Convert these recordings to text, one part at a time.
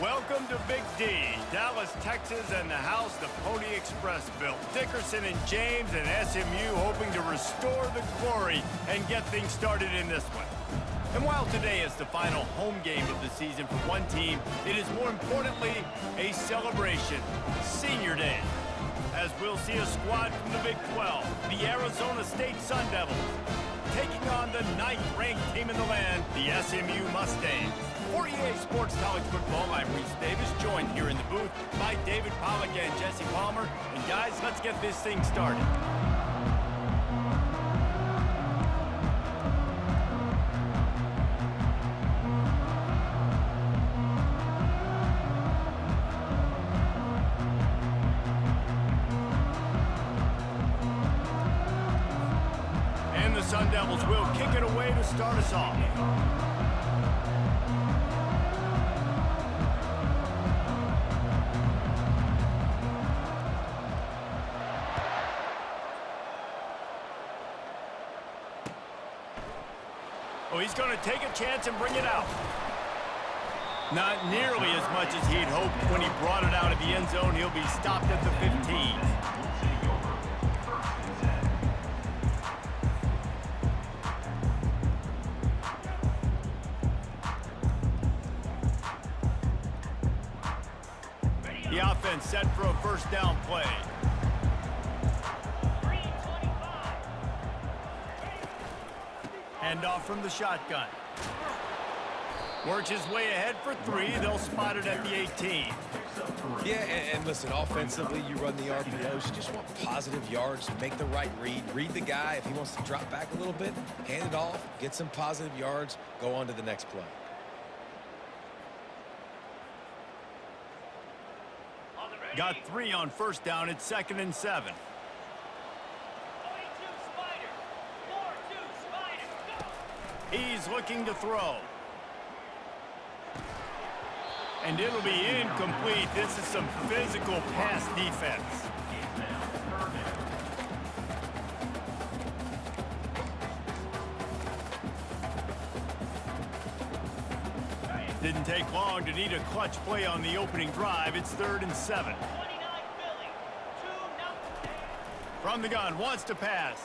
Welcome to Big D, Dallas, Texas, and the house the Pony Express built. Dickerson and James and SMU hoping to restore the glory and get things started in this one. And while today is the final home game of the season for one team, it is more importantly a celebration, Senior Day, as we'll see a squad from the Big 12, the Arizona State Sun Devils, taking on the 9th-ranked team in the land, the SMU Mustangs. For EA Sports College Football, I'm Reese Davis, joined here in the booth by David Pollack and Jesse Palmer. And guys, let's get this thing started. And the Sun Devils will kick it away to start us off. Oh, he's going to take a chance and bring it out. Not nearly as much as he'd hoped when he brought it out of the end zone. He'll be stopped at the 15. The offense set for a first down play. Hand off from the shotgun. Works his way ahead for 3. They'll spot it at the 18. Yeah, and listen, offensively, you run the RPOs. You just want positive yards, make the right read. Read the guy. If he wants to drop back a little bit, hand it off, get some positive yards, go on to the next play. Got 3 on first down. It's 2nd and 7. He's looking to throw. And it'll be incomplete. This is some physical pass defense. Didn't take long to need a clutch play on the opening drive. It's 3rd and 7. From the gun, wants to pass.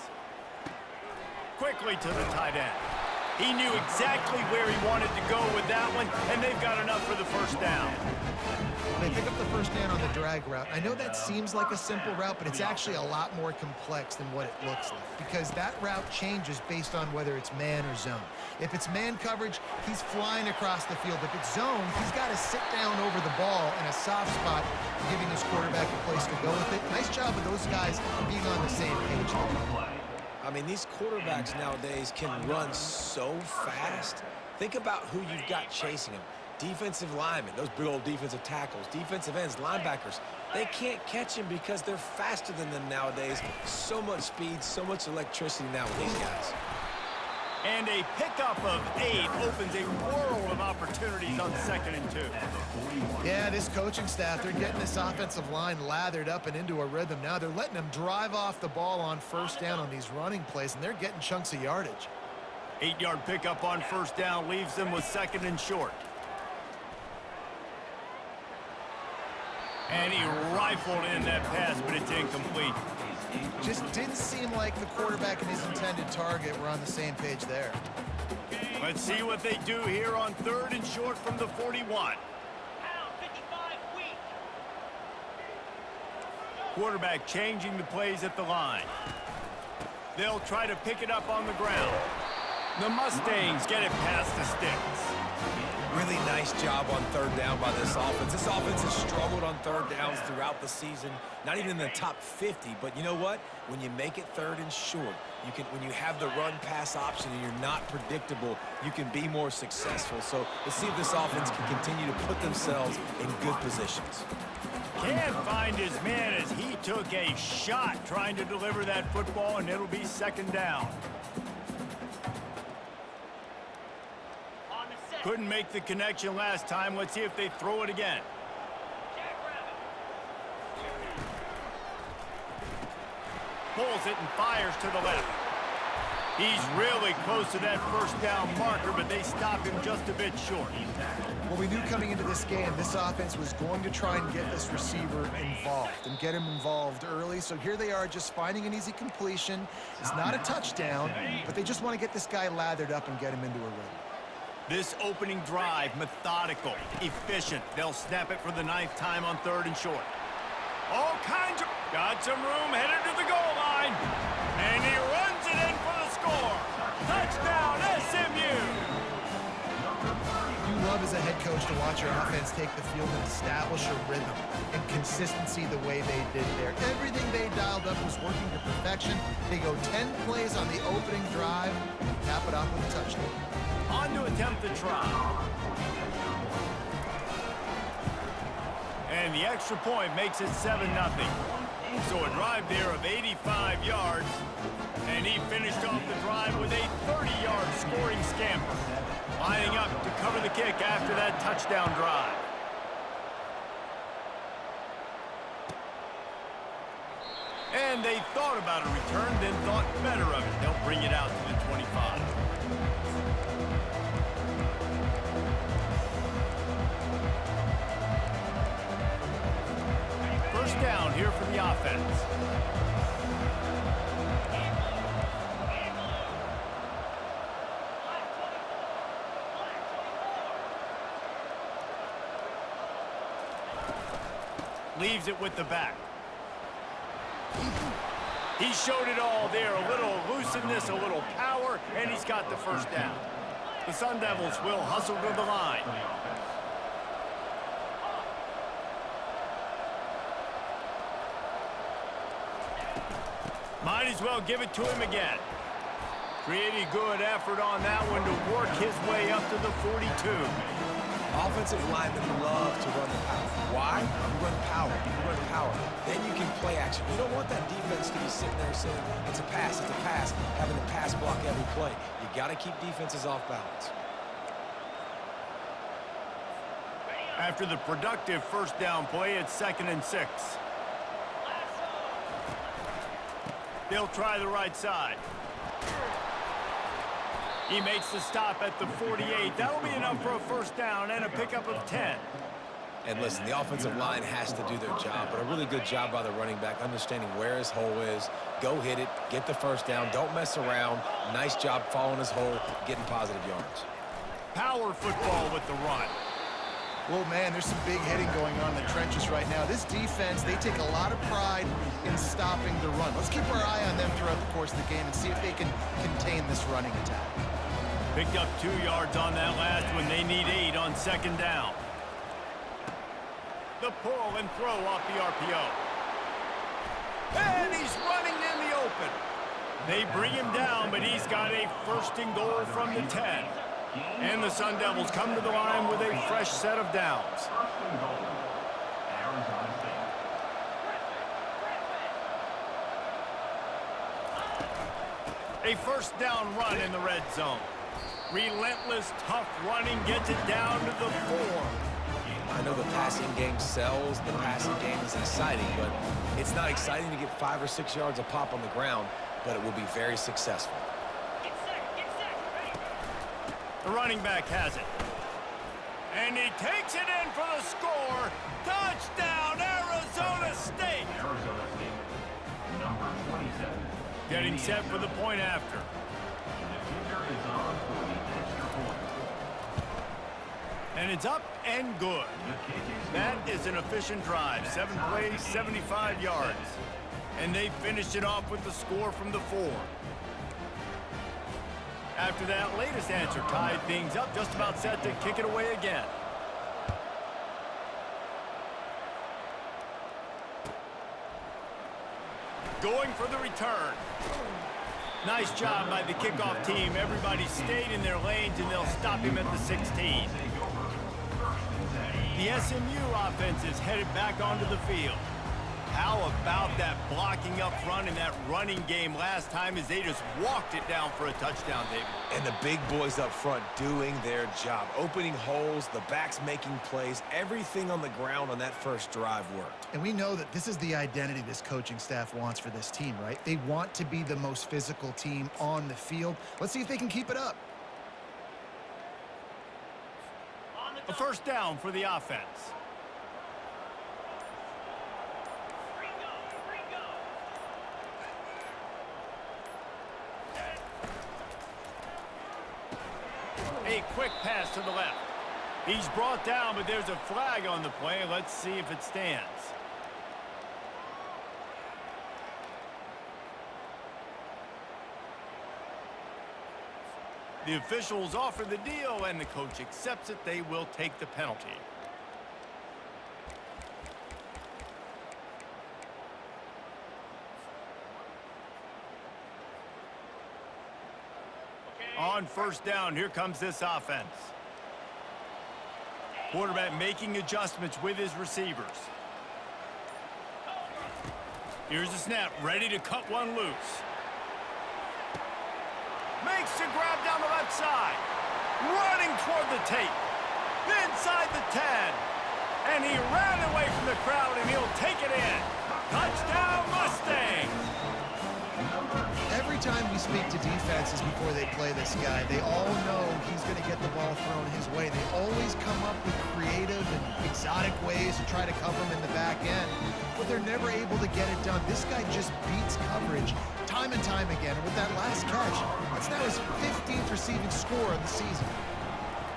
Quickly to the tight end. He knew exactly where he wanted to go with that one, and they've got enough for the first down. They pick up the first down on the drag route. I know that seems like a simple route, but it's actually a lot more complex than what it looks like, because that route changes based on whether it's man or zone. If it's man coverage, he's flying across the field. If it's zone, he's got to sit down over the ball in a soft spot, giving his quarterback a place to go with it. Nice job of those guys being on the same page there. I mean, these quarterbacks nowadays can run so fast. Think about who you've got chasing them. Defensive linemen, those big old defensive tackles, defensive ends, linebackers. They can't catch him because they're faster than them nowadays. So much speed, so much electricity now with these guys. And a pickup of 8 opens a world of opportunities on 2nd and 2. Yeah, this coaching staff, they're getting this offensive line lathered up and into a rhythm. Now they're letting them drive off the ball on first down on these running plays, and they're getting chunks of yardage. 8-yard pickup on first down leaves them with 2nd and short. And he rifled in that pass, but it's incomplete. Just didn't seem like the quarterback and his intended target were on the same page there. Let's see what they do here on 3rd and short from the 41. Quarterback changing the plays at the line. They'll try to pick it up on the ground. The Mustangs get it past the sticks. Really nice job on 3rd down by this offense. This offense has struggled on 3rd downs throughout the season. Not even in the top 50, but you know what? When you make it 3rd and short, when you have the run-pass option and you're not predictable, you can be more successful. So let's see if this offense can continue to put themselves in good positions. Can't find his man as he took a shot trying to deliver that football, and it'll be 2nd down. Couldn't make the connection last time. Let's see if they throw it again. Pulls it and fires to the left. He's really close to that first down marker, but they stop him just a bit short. Well, we knew coming into this game, this offense was going to try and get this receiver involved and get him involved early. So here they are just finding an easy completion. It's not a touchdown, but they just want to get this guy lathered up and get him into a rhythm. This opening drive, methodical, efficient. They'll snap it for the 9th time on 3rd and short. All kinds of... Got some room, headed to the goal line. And he runs it in for the score. Touchdown, SMU! You love as a head coach to watch your offense take the field and establish a rhythm and consistency the way they did there. Everything they dialed up was working to perfection. They go 10 plays on the opening drive and cap it off with a touchdown. On to attempt the try. And the extra point makes it 7-0. So a drive there of 85 yards. And he finished off the drive with a 30-yard scoring scamper. Lining up to cover the kick after that touchdown drive. And they thought about a return, then thought better of it. They'll bring it out to the 25. First down here for the offense. Leaves it with the back. He showed it all there. A little looseness, a little power, and he's got the first down. The Sun Devils will hustle to the line. Might as well give it to him again. Pretty good effort on that one to work his way up to the 42. Offensive linemen love to run the power. Why? You run power. You run power. Then you can play action. You don't want that defense to be sitting there saying, it's a pass, having to pass block every play. You got to keep defenses off balance. After the productive first down play, it's 2nd and 6. They'll try the right side. He makes the stop at the 48. That'll be enough for a first down and a pickup of 10. And listen, the offensive line has to do their job, but a really good job by the running back, understanding where his hole is. Go hit it, get the first down, don't mess around. Nice job following his hole, getting positive yards. Power football with the run. Well, man, there's some big hitting going on in the trenches right now. This defense, they take a lot of pride in stopping the run. Let's keep our eye on them throughout the course of the game and see if they can contain this running attack. Picked up 2 yards on that last one. They need 8 on 2nd down. The pull and throw off the RPO. And he's running in the open. They bring him down, but he's got a 1st and goal from the 10. And the Sun Devils come to the line with a fresh set of downs. A first down run in the red zone. Relentless, tough running gets it down to the 4. I know the passing game sells, the passing game is exciting, but it's not exciting to get 5 or 6 yards a pop on the ground, but it will be very successful. The running back has it. And he takes it in for the score. Touchdown, Arizona State. Arizona State, number 27. Getting set for the point after. The kicker is on for the extra point. And it's up and good. That is an efficient drive. 7 plays, 75 yards. And they finished it off with the score from the 4. After that latest answer tied things up, just about set to kick it away again. Going for the return. Nice job by the kickoff team. Everybody stayed in their lanes, and they'll stop him at the 16. The SMU offense is headed back onto the field. how about that blocking up front and that running game last time as they just walked it down for a touchdown, David? And the big boys up front doing their job. Opening holes, the backs making plays, everything on the ground on that first drive worked. And we know that this is the identity this coaching staff wants for this team, right? They want to be the most physical team on the field. Let's see if they can keep it up. A first down for the offense. A quick pass to the left. He's brought down, but there's a flag on the play. Let's see if it stands. The officials offer the deal, and the coach accepts it. They will take the penalty. On first down, here comes this offense. Quarterback making adjustments with his receivers. Here's the snap, ready to cut one loose. Makes the grab down the left side. Running toward the tape. Inside the 10. And he ran away from the crowd, and he'll take it in. Touchdown, Mustangs! Every time we speak to defenses before they play this guy, they all know he's going to get the ball thrown his way. They always come up with creative and exotic ways to try to cover him in the back end, but they're never able to get it done. This guy just beats coverage time and time again. And with that last catch, that's now his 15th receiving score of the season.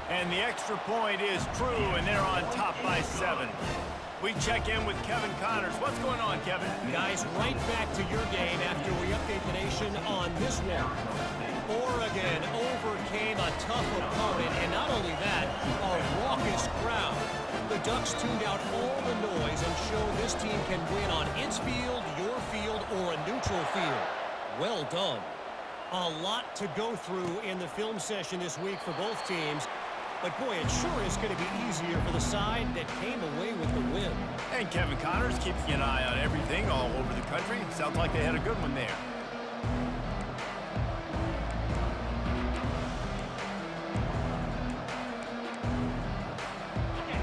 And the extra point is true, and they're on top by 7. We check in with Kevin Connors. What's going on, Kevin? Guys, right back to your game after we update the nation on this one. Oregon overcame a tough opponent, and not only that, a raucous crowd. The Ducks tuned out all the noise and showed this team can win on its field, your field, or a neutral field. Well done. A lot to go through in the film session this week for both teams. But, boy, it sure is going to be easier for the side that came away with the win. And Kevin Connors keeping an eye on everything all over the country. Sounds like they had a good one there.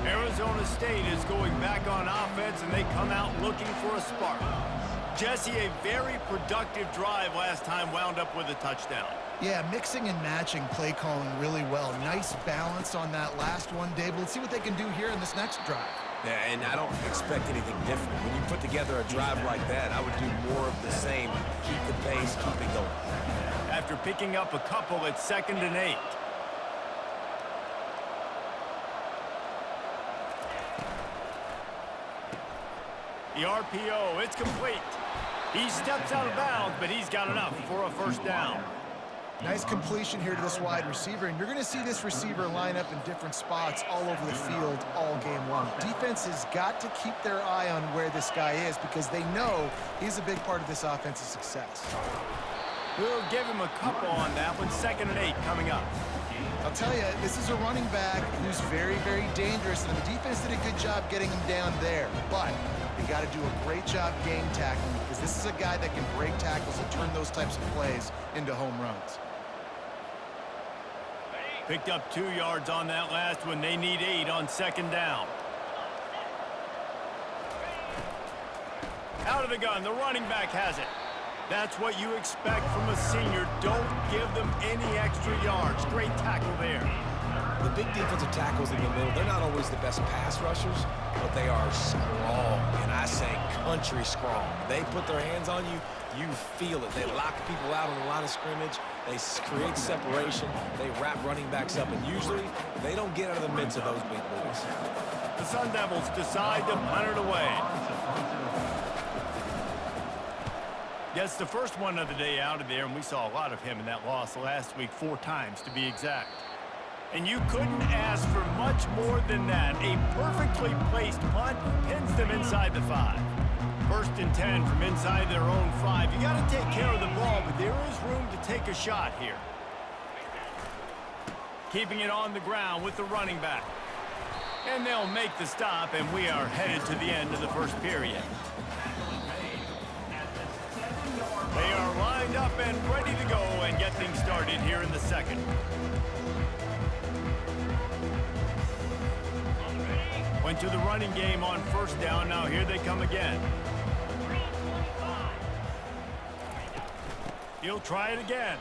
Arizona State is going back on offense, and they come out looking for a spark. Jesse, a very productive drive last time wound up with a touchdown. Yeah, mixing and matching play calling really well. Nice balance on that last one, Dave. Let's see what they can do here in this next drive. Yeah, and I don't expect anything different. When you put together a drive like that, I would do more of the same. Keep the pace, keep it going. After picking up a couple, it's 2nd and 8. The RPO, it's complete. He steps out of bounds, but he's got enough for a first down. Nice completion here to this wide receiver, and you're going to see this receiver line up in different spots all over the field all game long. Defense has got to keep their eye on where this guy is because they know he's a big part of this offense's success. We'll give him a couple on that one. 2nd and 8 coming up. I'll tell you, this is a running back who's very, very dangerous, and the defense did a good job getting him down there. But they got to do a great job game tackling because this is a guy that can break tackles and turn those types of plays into home runs. Picked up 2 yards on that last one. They need 8 on 2nd down. Out of the gun, the running back has it. That's what you expect from a senior. Don't give them any extra yards. Great tackle there. The big defensive tackles in the middle, they're not always the best pass rushers, but they are strong, and I say country strong. They put their hands on you, you feel it. They lock people out on the line of scrimmage. They create separation. They wrap running backs up, and usually they don't get out of the midst of those big boys. The Sun Devils decide to punt it away. Gets the first one of the day out of there, and we saw a lot of him in that loss last week, 4 times to be exact. And you couldn't ask for much more than that. A perfectly placed punt pins them inside the 5. 1st and 10 from inside their own 5. You got to take care of the ball, but there is room to take a shot here. Keeping it on the ground with the running back. And they'll make the stop, and we are headed to the end of the first period. and ready to go and get things started here in the second. Went to the running game on first down. Now here they come again. He'll try it again.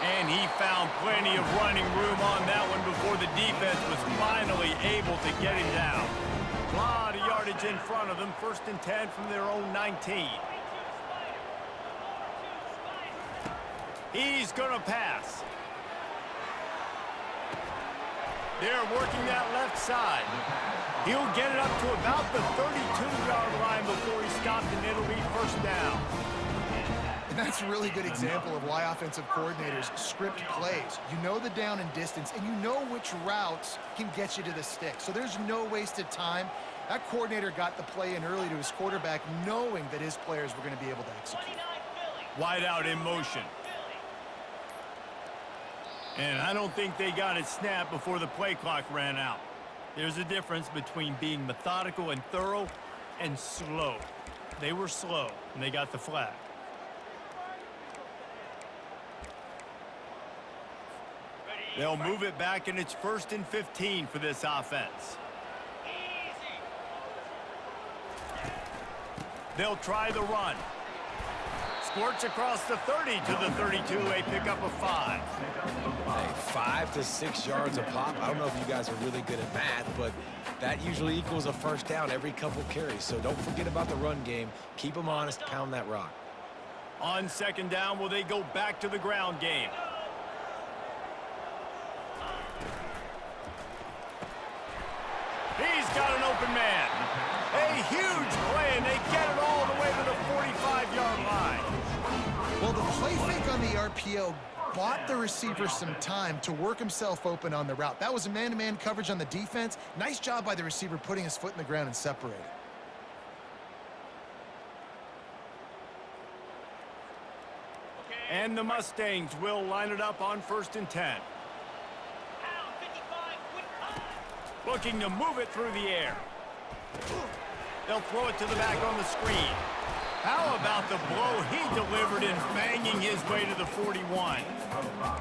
And he found plenty of running room on that one before the defense was finally able to get him down. A lot of yardage in front of them. 1st and 10 from their own 19. He's going to pass. They're working that left side. He'll get it up to about the 32-yard line before he stopped, and it'll be 1st down. And that's a really good example of why offensive coordinators script plays. You know the down and distance, and you know which routes can get you to the stick. So there's no wasted time. That coordinator got the play in early to his quarterback, knowing that his players were going to be able to execute. Wide out in motion. And I don't think they got it snapped before the play clock ran out. There's a difference between being methodical and thorough and slow. They were slow, and they got the flag. They'll move it back, and it's 1st and 15 for this offense. They'll try the run. Squirts across the 30 to the 32, a pickup of 5. Hey, 5 to 6 yards a pop. I don't know if you guys are really good at math, but that usually equals a 1st down every couple carries. So don't forget about the run game. Keep them honest, pound that rock. On 2nd down, will they go back to the ground game? He's got an open man. A huge play, and they get it all the way to the 45-yard line. Well, the play fake on the RPO bought the receiver some time to work himself open on the route. That was a man-to-man coverage on the defense. Nice job by the receiver putting his foot in the ground and separating. And the Mustangs will line it up on 1st and 10. Looking to move it through the air. They'll throw it to the back on the screen. How about the blow he delivered in banging his way to the 41?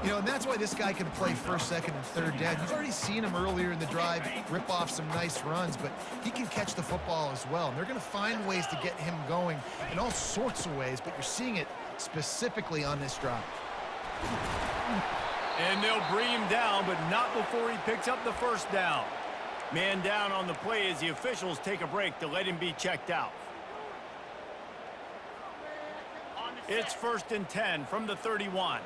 You know, and that's why this guy can play 1st, 2nd, and 3rd down. You've already seen him earlier in the drive rip off some nice runs, but he can catch the football as well. And they're going to find ways to get him going in all sorts of ways, but you're seeing it specifically on this drive. And they'll bring him down, but not before he picks up the 1st down. Man down on the play as the officials take a break to let him be checked out. It's 1st and 10 from the 31.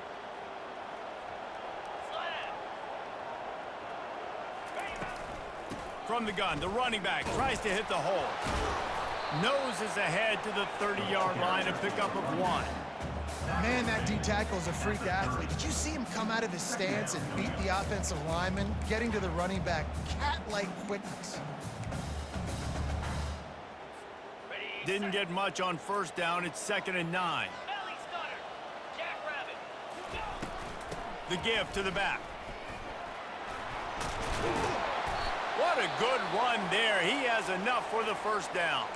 From the gun, the running back tries to hit the hole. Noses ahead to the 30-yard line, a pickup of 1. Man, that D-tackle is a freak athlete. Did you see him come out of his stance and beat the offensive lineman, getting to the running back? Cat-like quickness. Didn't get much on 1st down. It's 2nd and 9. The give to the back. What a good run there. He has enough for the 1st down.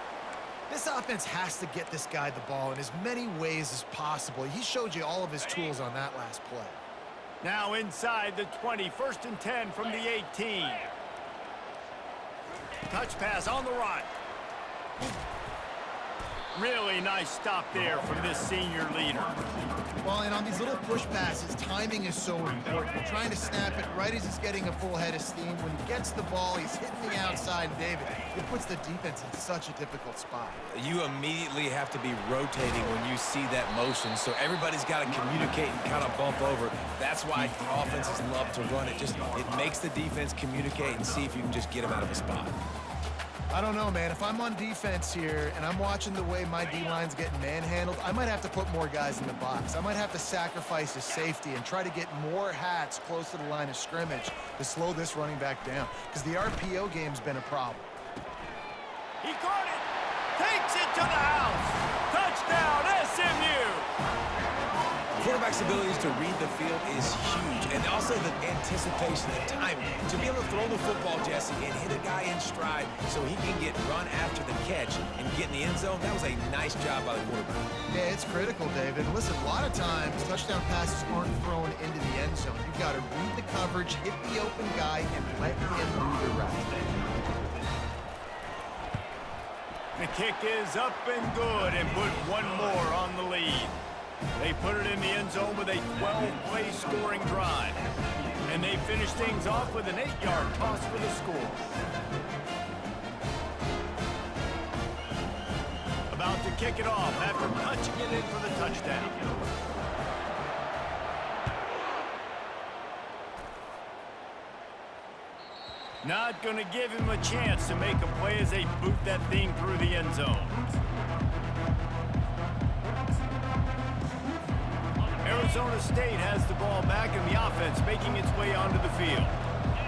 This offense has to get this guy the ball in as many ways as possible. He showed you all of his tools on that last play. Now inside the 20, 1st and 10 from the 18. Touch pass on the run. Really nice stop there from this senior leader. Well, and on these little push passes, timing is so important. You're trying to snap it right as he's getting a full head of steam. When he gets the ball, he's hitting the outside, and David, it puts the defense in such a difficult spot. You immediately have to be rotating when you see that motion, so everybody's got to communicate and kind of bump over. That's why the offenses love to run it. It makes the defense communicate and see if you can just get them out of a spot. I don't know, man. If I'm on defense here and I'm watching the way my D-line's getting manhandled, I might have to put more guys in the box. I might have to sacrifice his safety and try to get more hats close to the line of scrimmage to slow this running back down, because the RPO game's been a problem. He caught it. Takes it to the house. Touchdown, SMU. quarterback's abilities to read the field is huge, and also the anticipation, the timing. To be able to throw the football, Jesse, and hit a guy in stride so he can get run after the catch and get in the end zone, that was a nice job by the quarterback. Yeah, it's critical, David. Listen, a lot of times touchdown passes aren't thrown into the end zone. You've got to read the coverage, hit the open guy, and let him do the rest. The kick is up and good and put one more on the lead. They put it in the end zone with a 12-play scoring drive. And they finish things off with an 8-yard toss for the score. About to kick it off after punching it in for the touchdown. Not going to give him a chance to make a play as they boot that thing through the end zone. Arizona State has the ball back in the offense, making its way onto the field.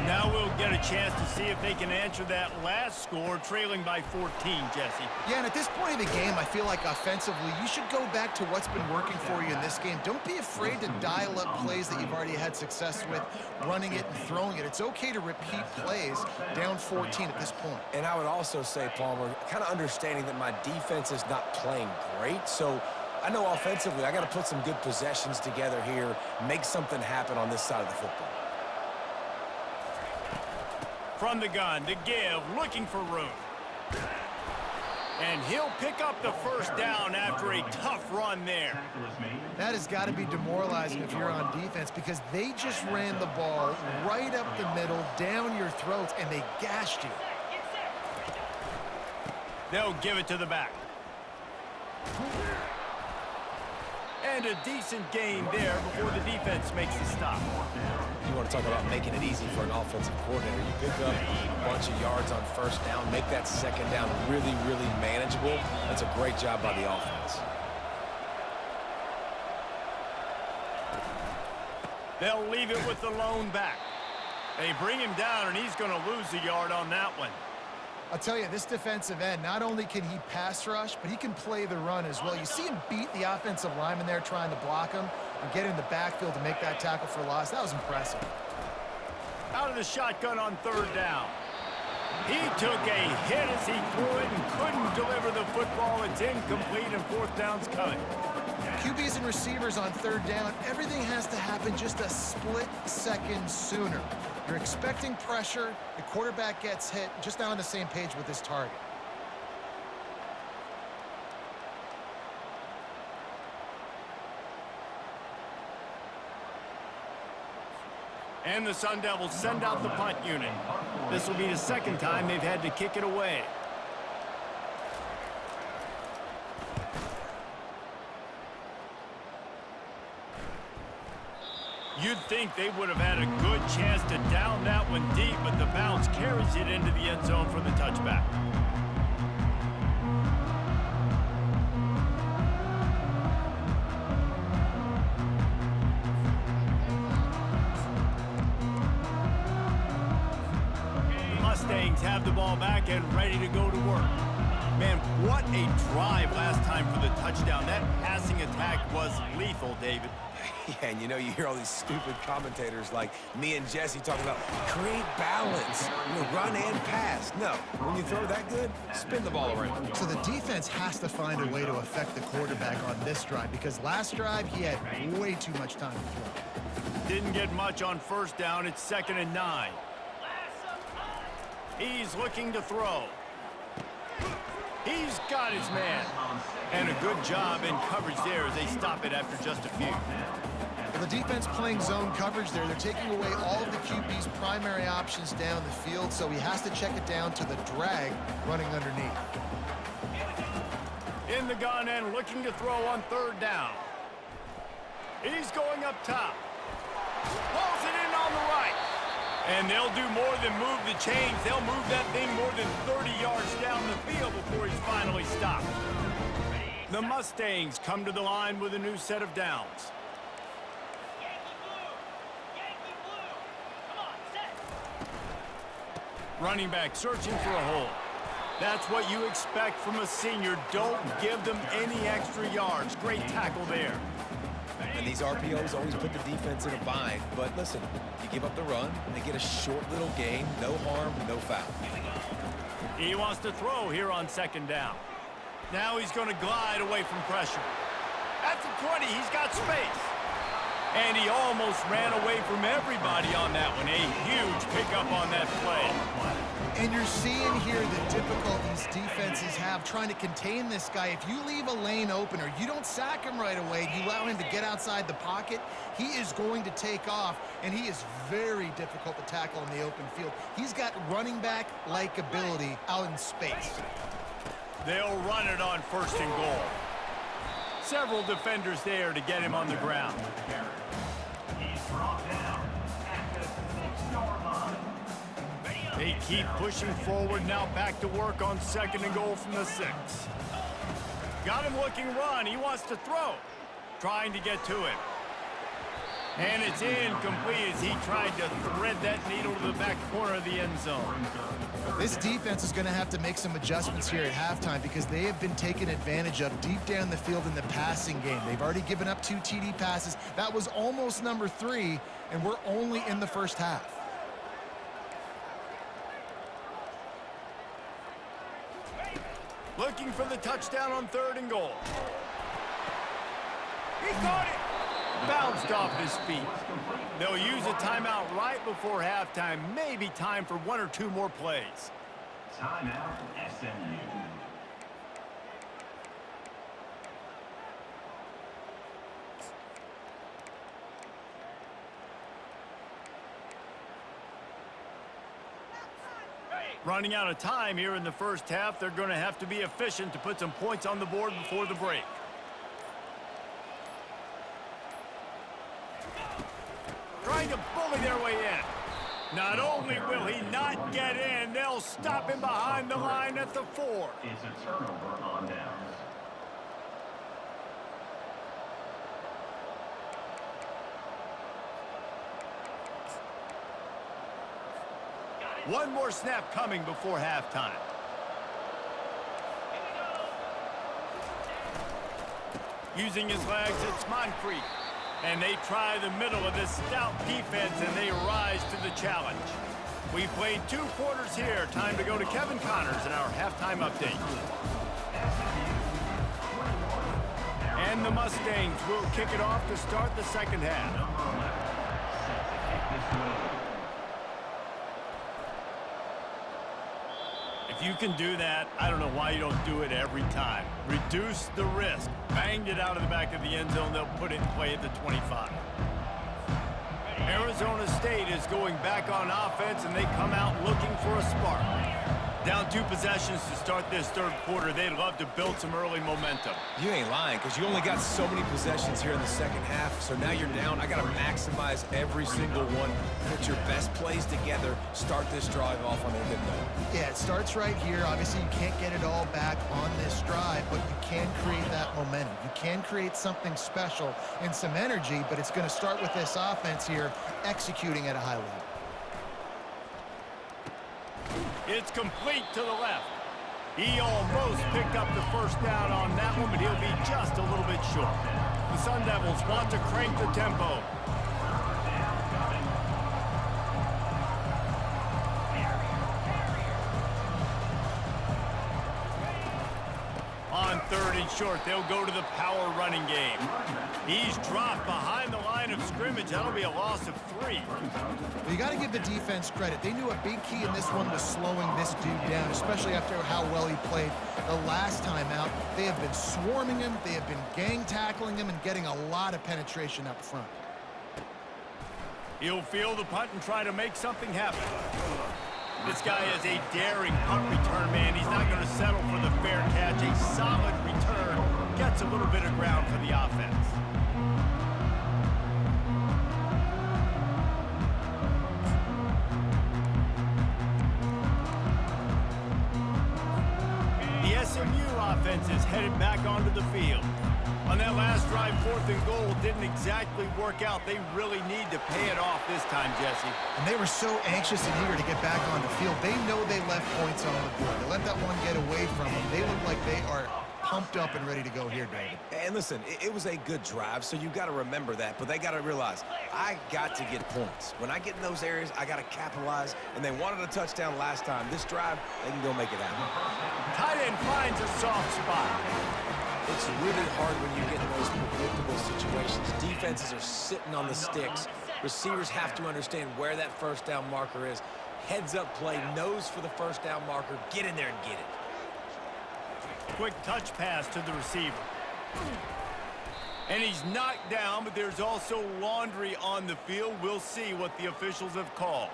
Now we'll get a chance to see if they can answer that last score, trailing by 14, Jesse. Yeah, and at this point in the game, I feel like offensively, you should go back to what's been working for you in this game. Don't be afraid to dial up plays that you've already had success with, running it and throwing it. It's okay to repeat plays down 14 at this point. And I would also say, Palmer, kind of understanding that my defense is not playing great, so I know offensively I got to put some good possessions together here, make something happen on this side of the football. From the gun, to give, looking for room. And he'll pick up the first down after a tough run there. That has got to be demoralizing if you're on defense because they just ran the ball right up the middle, down your throats, and they gashed you. They'll give it to the back. And a decent gain there before the defense makes the stop. You want to talk about making it easy for an offensive coordinator. You pick up a bunch of yards on first down, make that second down really, really manageable. That's a great job by the offense. They'll leave it with the lone back. They bring him down, and he's going to lose a yard on that one. I'll tell you, this defensive end, not only can he pass rush, but he can play the run as well. You see him beat the offensive lineman there trying to block him and get in the backfield to make that tackle for loss. That was impressive. Out of the shotgun on third down. He took a hit as he threw it and couldn't deliver the football. It's incomplete, and fourth down's coming. QBs and receivers on third down, everything has to happen just a split second sooner. You're expecting pressure, the quarterback gets hit, just not on the same page with his target. And the Sun Devils send out the punt unit. This will be the second time they've had to kick it away. You'd think they would have had a good chance to down that one deep, but the bounce carries it into the end zone for the touchback. The Mustangs have the ball back and ready to go to work. Man, what a drive last time for the touchdown. That passing attack was lethal, David. Yeah, and you know, you hear all these stupid commentators like me and Jesse talking about create balance, run and pass. No, when you throw that good, spin the ball around. So the defense has to find a way to affect the quarterback on this drive because last drive he had way too much time to throw. Didn't get much on first down. It's 2nd and 9. He's looking to throw. He's got his man. And a good job in coverage there as they stop it after just a few. Well, the defense playing zone coverage there. They're taking away all of the QB's primary options down the field, so he has to check it down to the drag running underneath. In the gun and looking to throw on third down. He's going up top. Pulls it in on the right. And they'll do more than move the chains. They'll move that thing more than 30 yards down the field before he's finally stopped. The Mustangs come to the line with a new set of downs. Running back searching for a hole. That's what you expect from a senior. Don't give them any extra yards. Great tackle there. And these RPOs always put the defense in a bind. But listen, you give up the run, and they get a short little gain, no harm, no foul. He wants to throw here on second down. Now he's going to glide away from pressure. At the 20, he's got space. And he almost ran away from everybody on that one. A huge pickup on that play. And you're seeing here the difficulties defenses have trying to contain this guy. If you leave a lane open or you don't sack him right away, you allow him to get outside the pocket, he is going to take off, and he is very difficult to tackle in the open field. He's got running back-like ability out in space. They'll run it on first and goal. Several defenders there to get him on the ground. He's brought down at the 6-yard line. They keep pushing forward, now back to work on second and goal from the 6. Got him looking run, he wants to throw. Trying to get to him. And it's incomplete as he tried to thread that needle to the back corner of the end zone. This defense is going to have to make some adjustments here at halftime because they have been taken advantage of deep down the field in the passing game. They've already given up 2 TD passes. That was almost number 3, and we're only in the first half. Looking for the touchdown on third and goal. He caught it. Bounced off his feet. They'll use a timeout right before halftime. Maybe time for 1 or 2 more plays. Timeout, SMU. Running out of time here in the first half. They're going to have to be efficient to put some points on the board before the break. Trying to bully their way in. Not only will he not get in, they'll stop him behind the line at the 4. It's a turnover on downs. One more snap coming before halftime. Using his legs, it's Moncrief. And they try the middle of this stout defense, and they rise to the challenge. We've played 2 quarters here. Time to go to Kevin Connors in our halftime update. And the Mustangs will kick it off to start the second half. If you can do that, I don't know why you don't do it every time. Reduce the risk. Banged it out of the back of the end zone. They'll put it in play at the 25. Arizona State is going back on offense, and they come out looking for a spark. Down 2 possessions to start this third quarter. They'd love to build some early momentum. You ain't lying, because you only got so many possessions here in the second half, so now you're down. I got to maximize every single one, put your best plays together, start this drive off on a good note. Yeah, it starts right here. Obviously, you can't get it all back on this drive, but you can create that momentum. You can create something special and some energy, but it's going to start with this offense here executing at a high level. It's complete to the left. He almost picked up the first down on that one, but he'll be just a little bit short. The Sun Devils want to crank the tempo. On third and short, they'll go to the power running game. He's dropped behind the line of scrimmage. That'll be a loss of 3. Well, you got to give the defense credit. They knew a big key in this one was slowing this dude down, especially after how well he played the last time out. They have been swarming him. They have been gang tackling him and getting a lot of penetration up front. He'll field the punt and try to make something happen. This guy is a daring punt return man. He's not going to settle for the fair catch. A solid return gets a little bit of ground for the offense. The SMU offense is headed back onto the field. On that last drive, 4th and goal didn't exactly work out. They really need to pay it off this time, Jesse. And they were so anxious and eager to get back on the field. They know they left points on the board. They let that one get away from them. They look like they are pumped up and ready to go here, David. And listen, it was a good drive, so you got to remember that. But they got to realize, I got to get points. When I get in those areas, I got to capitalize. And they wanted a touchdown last time. This drive, they can go make it happen. Tight end finds a soft spot. It's really hard when you get in those predictable situations. Defenses are sitting on the sticks. Receivers have to understand where that first down marker is. Heads-up play, nose for the first down marker. Get in there and get it. Quick touch pass to the receiver. And he's knocked down, but there's also laundry on the field. We'll see what the officials have called.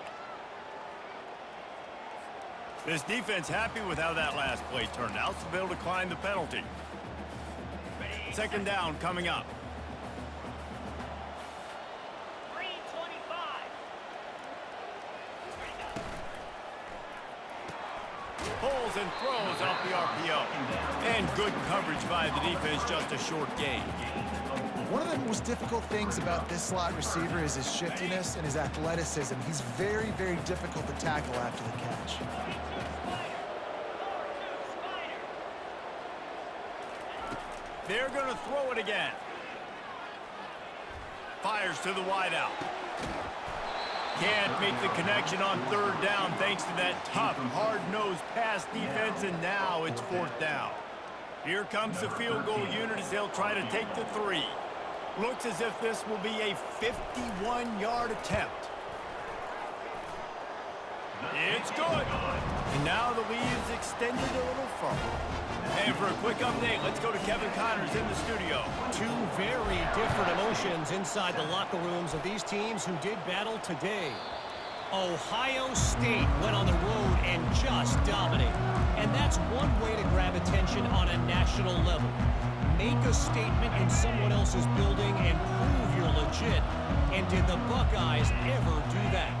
This defense happy with how that last play turned out, so they'll decline the penalty. Second down coming up. 3:25. Pulls and throws off the RPO. And good coverage by the defense, just a short gain. One of the most difficult things about this slot receiver is his shiftiness and his athleticism. He's very, very difficult to tackle after the catch. They're going to throw it again. Fires to the wideout. Can't make the connection on third down thanks to that tough, hard-nosed pass defense, and now it's fourth down. Here comes the field goal unit as they'll try to take the 3. Looks as if this will be a 51-yard attempt. It's good. And now the lead is extended a little further. And for a quick update, let's go to Kevin Connors in the studio. Two very different emotions inside the locker rooms of these teams who did battle today. Ohio State went on the road and just dominated. And that's one way to grab attention on a national level. Make a statement in someone else's building and prove you're legit. And did the Buckeyes ever do that?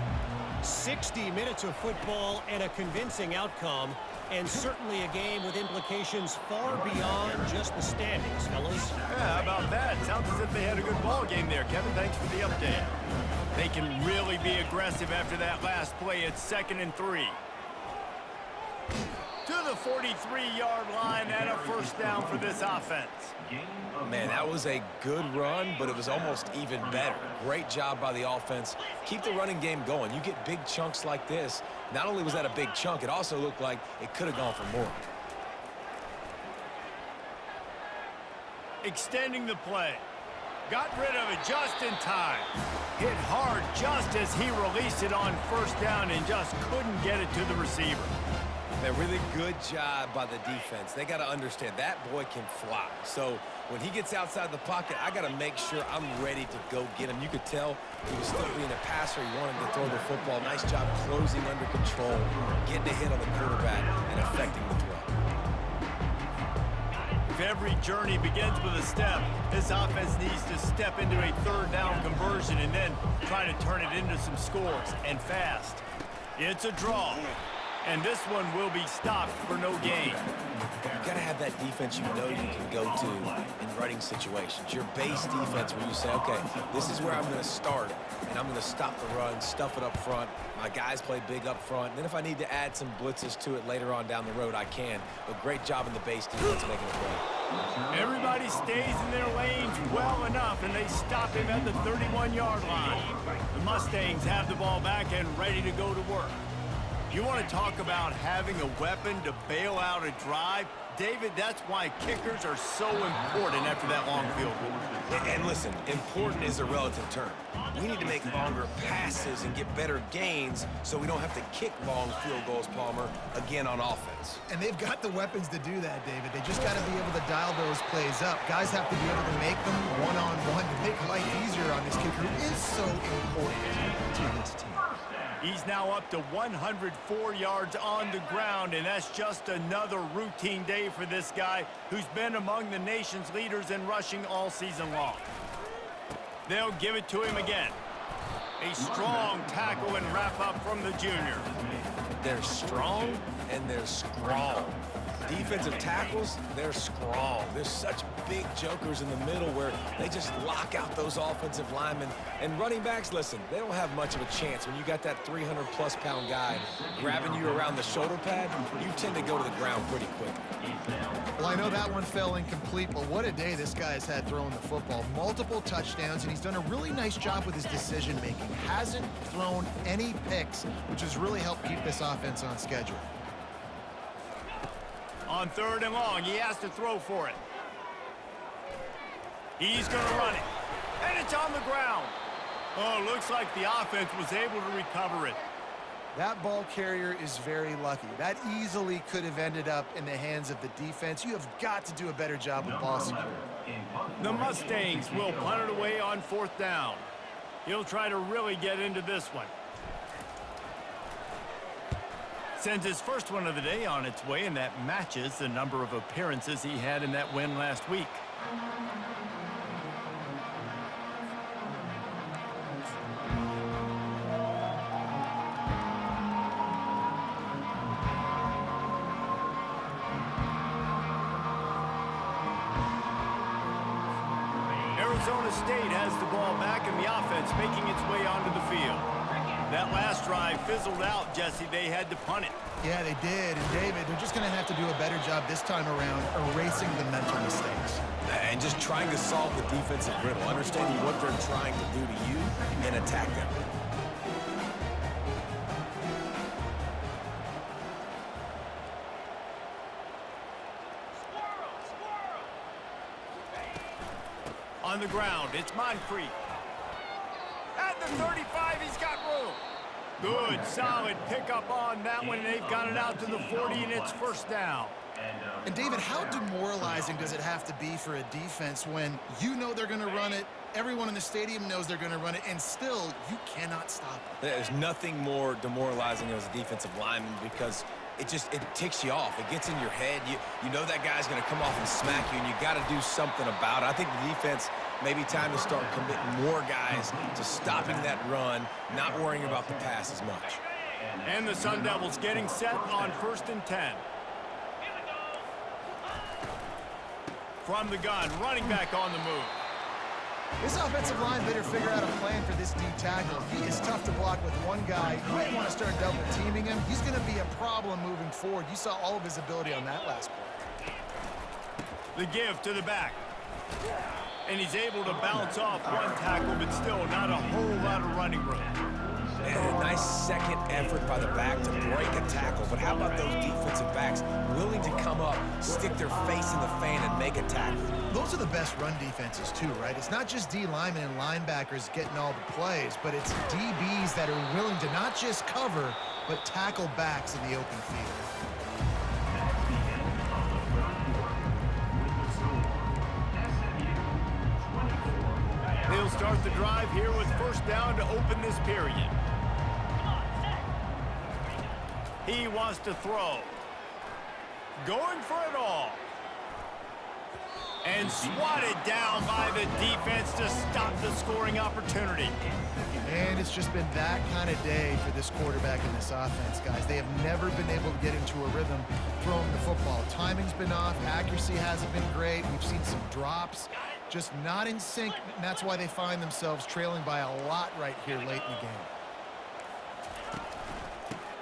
60 minutes of football and a convincing outcome, and certainly a game with implications far beyond just the standings, fellas. Yeah, how about that? Sounds as if they had a good ball game there. Kevin, thanks for the update. They can really be aggressive after that last play. It's 2nd and 3. To the 43-yard line and a first down for this offense. Man, that was a good run, but it was almost even better. Great job by the offense. Keep the running game going. You get big chunks like this. Not only was that a big chunk, it also looked like it could have gone for more. Extending the play. Got rid of it just in time. Hit hard just as he released it on first down and just couldn't get it to the receiver. A really good job by the defense. They got to understand that boy can fly. So when he gets outside the pocket, I got to make sure I'm ready to go get him. You could tell he was still being a passer. He wanted to throw the football. Nice job closing under control, getting a hit on the quarterback, and affecting the throw. If every journey begins with a step, this offense needs to step into a third down conversion and then try to turn it into some scores, and fast. It's a draw. And this one will be stopped for no gain. You got to have that defense you know you can go to in running situations. Your base defense where you say, okay, this is where I'm going to start, and I'm going to stop the run, stuff it up front. My guys play big up front. And then if I need to add some blitzes to it later on down the road, I can. But great job in the base defense making it play. Everybody stays in their lanes well enough, and they stop him at the 31-yard line. The Mustangs have the ball back and ready to go to work. You want to talk about having a weapon to bail out a drive? David, that's why kickers are so important after that long field goal. And listen, important is a relative term. We need to make longer passes and get better gains so we don't have to kick long field goals, Palmer, again on offense. And they've got the weapons to do that, David. They just got to be able to dial those plays up. Guys have to be able to make them one-on-one to make life easier on this kicker, who is so important to this team. He's now up to 104 yards on the ground, and that's just another routine day for this guy who's been among the nation's leaders in rushing all season long. They'll give it to him again. A strong tackle and wrap up from the junior. They're strong and they're strong. defensive tackles, they're strong. There's such big jokers in the middle where they just lock out those offensive linemen. And running backs, listen, they don't have much of a chance. When you got that 300-plus pound guy grabbing you around the shoulder pad, you tend to go to the ground pretty quick. Well, I know that one fell incomplete, but what a day this guy has had throwing the football. Multiple touchdowns, and he's done a really nice job with his decision-making. Hasn't thrown any picks, which has really helped keep this offense on schedule. On 3rd and long, he has to throw for it. He's going to run it. And it's on the ground. Oh, looks like the offense was able to recover it. That ball carrier is very lucky. That easily could have ended up in the hands of the defense. You have got to do a better job with ball security. The Mustangs will punt it away on 4th down. He'll try to really get into this one. Sends his first one of the day on its way, and that matches the number of appearances he had in that win last week. Arizona State has the ball back, and the offense making its way onto the field. That last drive fizzled out, Jesse. They had to punt it. Yeah, they did. And, David, they're just going to have to do a better job this time around erasing the mental mistakes. And just trying to solve the defensive riddle, understanding what they're trying to do to you and attack them. On the ground, it's Moncrief. At the 35, he's got room. Good, solid pickup on that one, and they've got it out to the 40, and it's 1st down. And, David, how demoralizing does it have to be for a defense when you know they're going to run it, everyone in the stadium knows they're going to run it, and still you cannot stop it? There's nothing more demoralizing as a defensive lineman because it ticks you off. It gets in your head. You know that guy's going to come off and smack you, and you got to do something about it. I think the defense maybe time to start committing more guys to stopping that run, not worrying about the pass as much. And the Sun Devils getting set on 1st and 10. From the gun, running back on the move. This offensive line better figure out a plan for this D tackle. He is tough to block with one guy. You might want to start double teaming him. He's going to be a problem moving forward. You saw all of his ability on that last play. The give to the back. And he's able to bounce off one tackle, but still not a whole lot of running room. And a nice second effort by the back to break a tackle. But how about those defensive backs willing to come up, stick their face in the fan, and make a tackle? Those are the best run defenses, too, right? It's not just D linemen and linebackers getting all the plays, but it's DBs that are willing to not just cover, but tackle backs in the open field. They'll start the drive here with 1st down to open this period. He wants to throw. Going for it all. And swatted down by the defense to stop the scoring opportunity. And it's just been that kind of day for this quarterback in this offense, guys. They have never been able to get into a rhythm throwing the football. Timing's been off. Accuracy hasn't been great. We've seen some drops. Just not in sync, and that's why they find themselves trailing by a lot right here late in the game.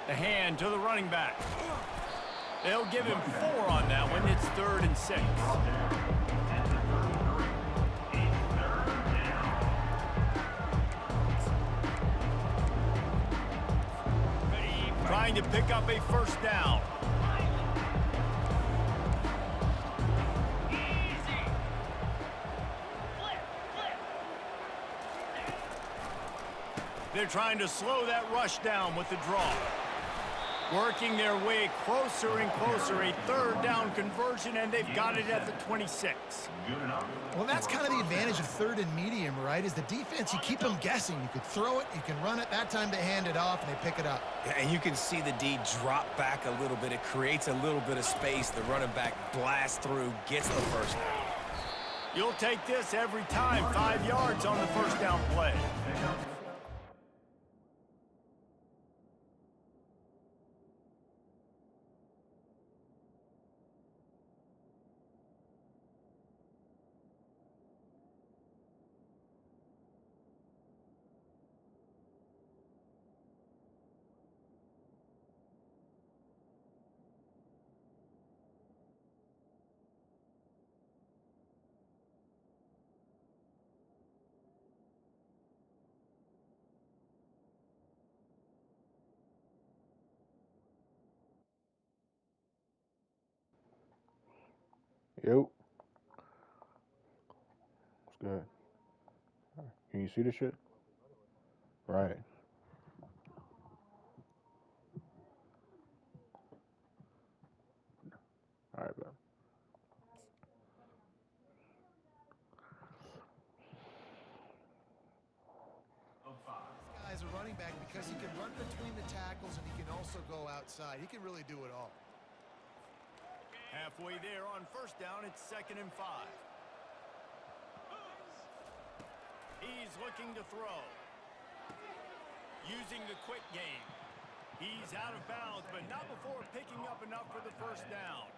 The hand to the running back. They'll give him 4 on that one. It's 3rd and 6. Trying to pick up a 1st down. They're trying to slow that rush down with the draw. Working their way closer and closer. A 3rd down conversion, and they've got it at the 26. Well, that's kind of the advantage of 3rd and medium, right? Is the defense, you keep them guessing. You could throw it, you can run it. That time they hand it off, and they pick it up. Yeah, and you can see the D drop back a little bit. It creates a little bit of space. The running back blasts through, gets the 1st down. You'll take this every time. 5 yards on the 1st down play. Yo. What's good? Can you see the shit? Right. All right, man. This guy's a running back because he can run between the tackles and he can also go outside. He can really do it all. Halfway there on first down, it's 2nd and 5. He's looking to throw. Using the quick game. He's out of bounds, but not before picking up enough for the first down.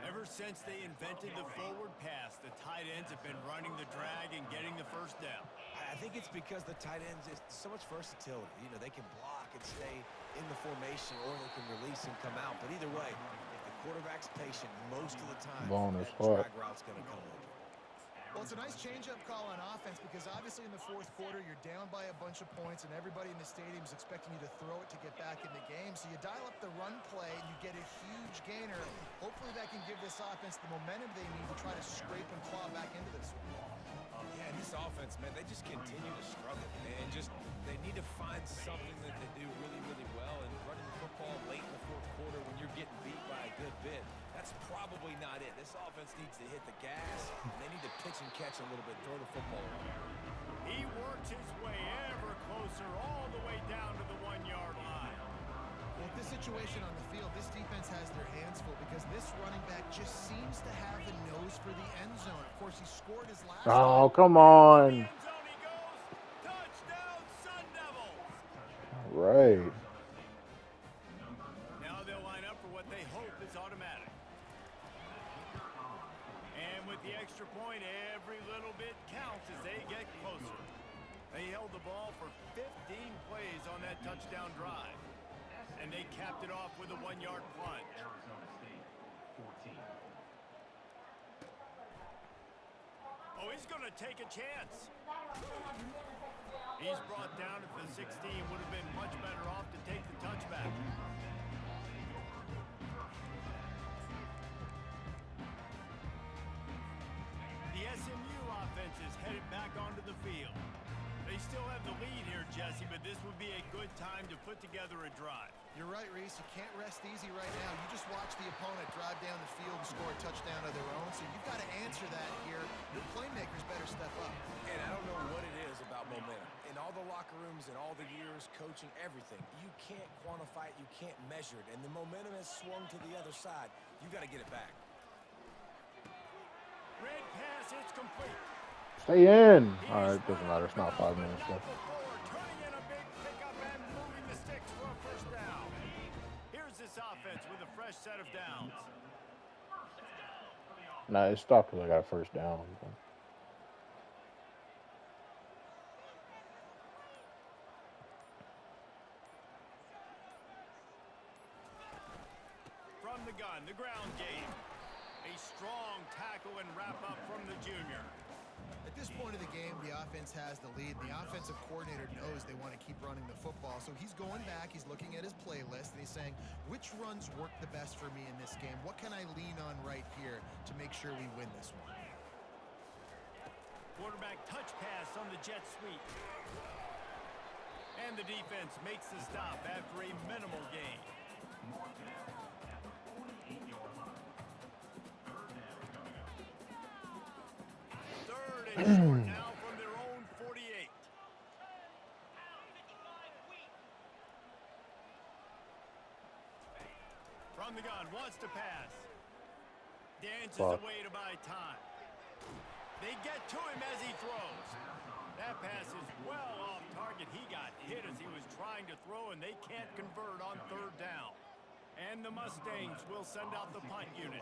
Ever since they invented the forward pass, the tight ends have been running the drag and getting the first down. I think it's because the tight ends, it's so much versatility. You know, they can block and stay in the formation, or they can release and come out. But either way, if the quarterback's patient most of the time, Bone is that hot. drag route's going to come open. Well, it's a nice change-up call on offense because obviously in the fourth quarter, you're down by a bunch of points and everybody in the stadium is expecting you to throw it to get back in the game. So you dial up the run play and you get a huge gainer. Hopefully that can give this offense the momentum they need to try to scrape and claw back into this one. Yeah, and this offense, man, they just continue to struggle. And they need to find something that they do really, really well. And running the football late in the fourth quarter when you're getting beat by a good bit, that's probably not it. This offense needs to hit the gas. And they need to pitch and catch a little bit, throw the football around. He works his way ever closer all the way down to the 1-yard line. Well, with this situation on the field, this defense has their hands full because this running back just seems to have a nose for the end zone. Of course, he scored his last Oh, time. come on. End zone he goes. Touchdown, Sun Devils. Right. Now they'll line up for what they hope is automatic. And with the extra point, every little bit counts as they get closer. They held the ball for 15 plays on that touchdown drive. And they capped it off with a 1-yard plunge. Arizona State, 14. Oh, he's going to take a chance. He's brought down at the 16. Would have been much better off to take the touchback. The SMU offense is headed back onto the field. They still have the lead here, Jesse, but this would be a good time to put together a drive. You're right, Reese. You can't rest easy right now. You just watch the opponent drive down the field and score a touchdown of their own, so you've got to answer that here. Your playmakers better step up. And I don't know what it is about momentum. In all the locker rooms and all the years, coaching, everything, you can't quantify it, you can't measure it. And the momentum has swung to the other side. You got to get it back. Red pass, it's complete. Stay in. All right, doesn't matter. It's not 5 minutes left. Turning in a big pickup and moving the sticks for a first down. Here's this offense with a fresh set of downs. Nah, it stopped because I got a first down. From the gun, the ground game. A strong tackle and wrap up from the junior. At this point of the game, the offense has the lead. The offensive coordinator knows they want to keep running the football. So he's going back, he's looking at his playlist, and he's saying, which runs work the best for me in this game? What can I lean on right here to make sure we win this one? Quarterback touch pass on the jet sweep. And the defense makes the stop after a minimal gain. Third and short now from their own 48. From the gun, wants to pass. Dances away to buy time. They get to him as he throws. That pass is well off target. He got hit as he was trying to throw, and they can't convert on third down. And the Mustangs will send out the punt unit.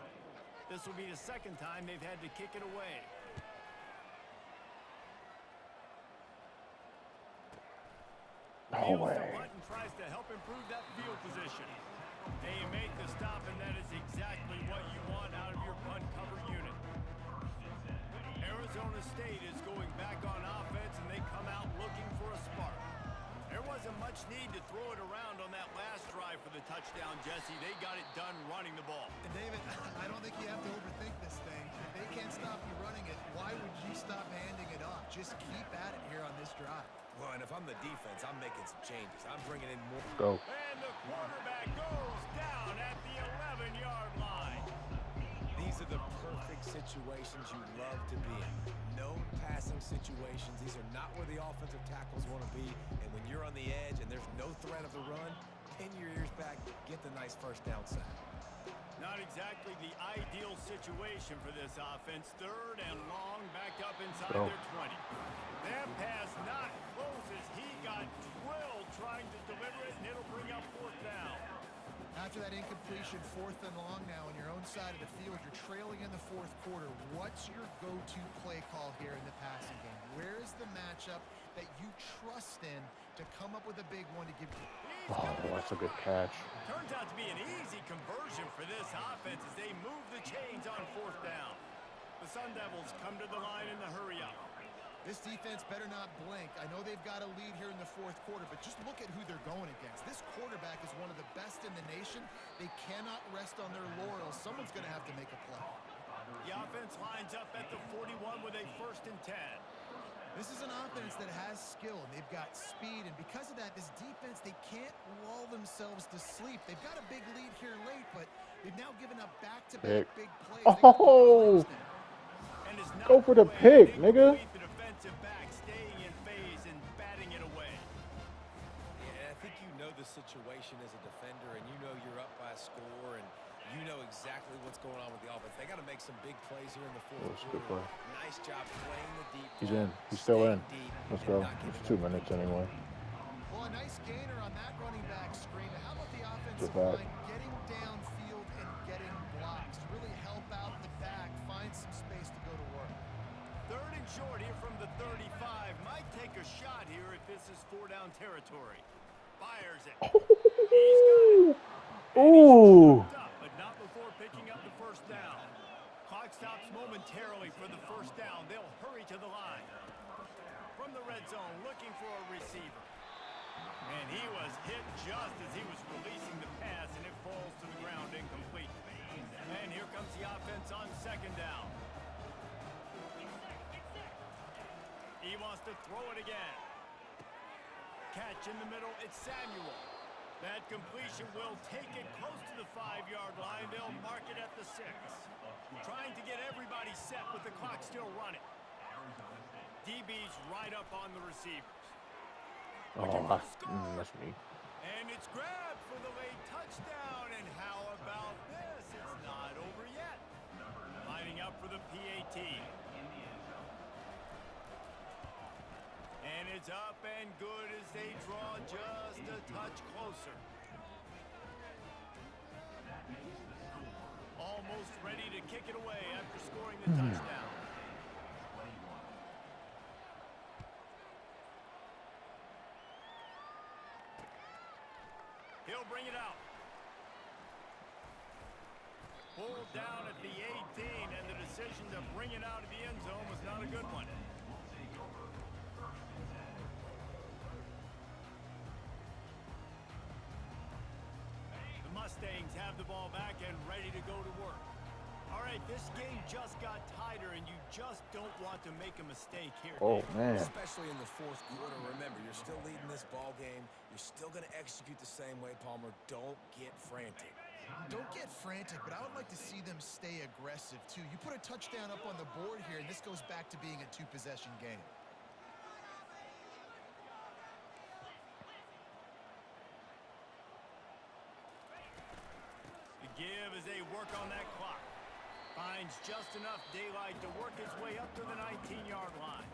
This will be the second time they've had to kick it away. No way. The button tries to help improve that field position. They make the stop, and that is exactly what you want out of your punt cover unit. Arizona State is going back on offense, and they come out looking for a spark. There wasn't much need to throw it around on that last drive for the touchdown, Jesse. They got it done running the ball. And David, I don't think you have to overthink this thing. If they can't stop you running it, why would you stop handing it off? Just keep at it here on this drive. Well, and if I'm the defense, I'm making some changes. I'm bringing in more. Go. And the quarterback goes down at the 11-yard line. These are the perfect situations you love to be in. No passing situations. These are not where the offensive tackles want to be. And when you're on the edge and there's no threat of the run, pin your ears back, get the nice first down sack. Not exactly the ideal situation for this offense. Third and long, backed up inside their 20. That pass not close as he got drilled trying to deliver it, and it'll bring up fourth down. After that incompletion, 4th and long now on your own side of the field, you're trailing in the 4th quarter. What's your go-to play call here in the passing game? Where is the matchup that you trust in to come up with a big one to give you? Oh, that's a good catch. Turns out to be an easy conversion for this offense as they move the chains on 4th down. The Sun Devils come to the line in the hurry-up. This defense better not blink. I know they've got a lead here in the 4th quarter, but just look at who they're going against. This quarterback is one of the best in the nation. They cannot rest on their laurels. Someone's going to have to make a play. The offense lines up at the 41 with a 1st and 10. This is an offense that has skill, and they've got speed, and because of that, this defense, they can't lull themselves to sleep. They've got a big lead here late, but they've now given up back-to-back big plays. Oh! Go for the pick, nigga. The defensive back staying in phase and batting it away. Yeah, I think you know the situation as a defender, and you know you're up by a score, and you know exactly what's going on with the offense. They got to make some big plays here in the 4th That's a good quarter. play. Nice job playing the deep. He's in. He's still in. Deep Let's and go. not giving It's 2 up. minutes anyway. Well, a nice gainer on that running back screen. How about the offensive back. line getting downfield and getting blocks to really help out the back, find some space to go to work? 3rd and short here from the 35. Might take a shot here if this is 4-down territory. Fires it. He's got it. Ooh! But not before picking up the 1st down. Clock stops momentarily for the 1st down. They'll hurry to the line. From the red zone, looking for a receiver. And he was hit just as he was releasing the pass, and it falls to the ground incomplete. And here comes the offense on 2nd down. He wants to throw it again. Catch in the middle, it's Samuel. That completion will take it close to the 5-yard line. They'll mark it at the 6. Trying to get everybody set with the clock still running. DB's right up on the receivers. Oh, that's me. And it's grabbed for the late touchdown. And how about this? It's not over yet. Lining up for the PAT. And it's up and good as they draw just a touch closer. Almost ready to kick it away after scoring the touchdown. He'll bring it out. Pulled down at the 18, and the decision to bring it out of the end zone was not a good one. The Mustangs have the ball back and ready to go to work. All right, this game just got tighter, and you just don't want to make a mistake here. Oh, man. Especially in the 4th quarter. Remember, you're still leading this ball game. You're still going to execute the same way, Palmer. Don't get frantic. Don't get frantic, but I would like to see them stay aggressive, too. You put a touchdown up on the board here, and this goes back to being a 2-possession game. The give as they work on that clock. Finds just enough daylight to work his way up to the 19-yard line.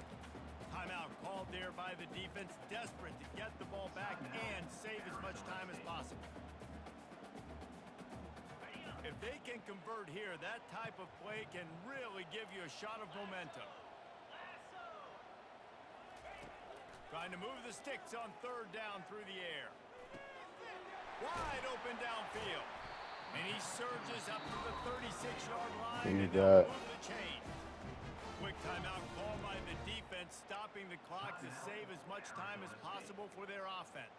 Timeout called there by the defense, desperate to get the ball back and save as much time as possible. If they can convert here, that type of play can really give you a shot of momentum. Trying to move the sticks on 3rd down through the air. Wide open downfield. And he surges up to the 36-yard line and they'll move the chain. Quick timeout call by the defense, stopping the clock clock to save as much time as possible for their offense.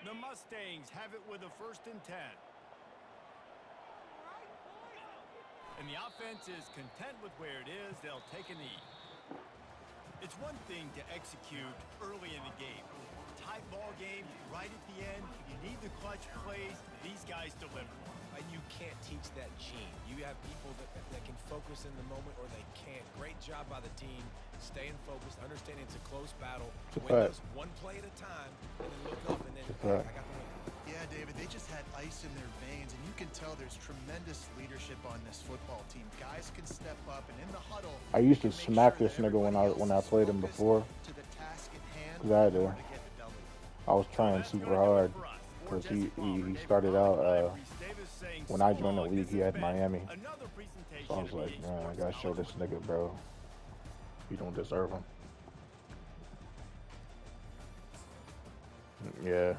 The Mustangs have it with a 1st and 10. And the offense is content with where it is. They'll take a knee. It's one thing to execute early in the game. Tight ball game, right at the end. You need the clutch plays. These guys deliver. And you can't teach that gene. You have people that can focus in the moment or they can't. Great job by the team, staying focused, understanding it's a close battle. Win those one play at a time, and then look up and then, hey, I got the win. Yeah, David, they just had ice in their veins, and you can tell there's tremendous leadership on this football team. Guys can step up, and in the huddle, I used to smack this nigga when I played him before. to the task at hand, Cause I had to, to get the W. I was trying super hard. Cause he started out when I joined the league. He had Miami, so I was like, man, I gotta show this nigga, bro. He don't deserve him. Yeah.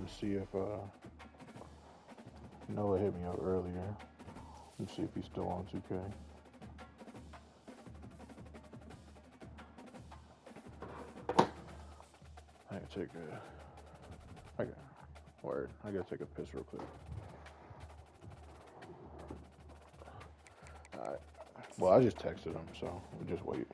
Let's see if Noah hit me up earlier. Let's see if he's still on 2K. I gotta take I gotta take a piss real quick. Alright. Well, I just texted him, so we'll just wait.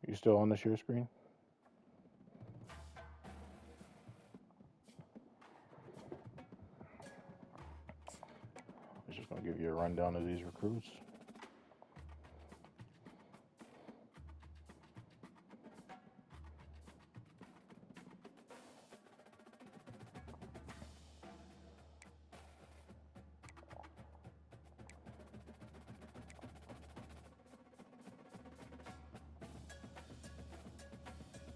You still on the share screen? I'm just gonna give you a rundown of these recruits.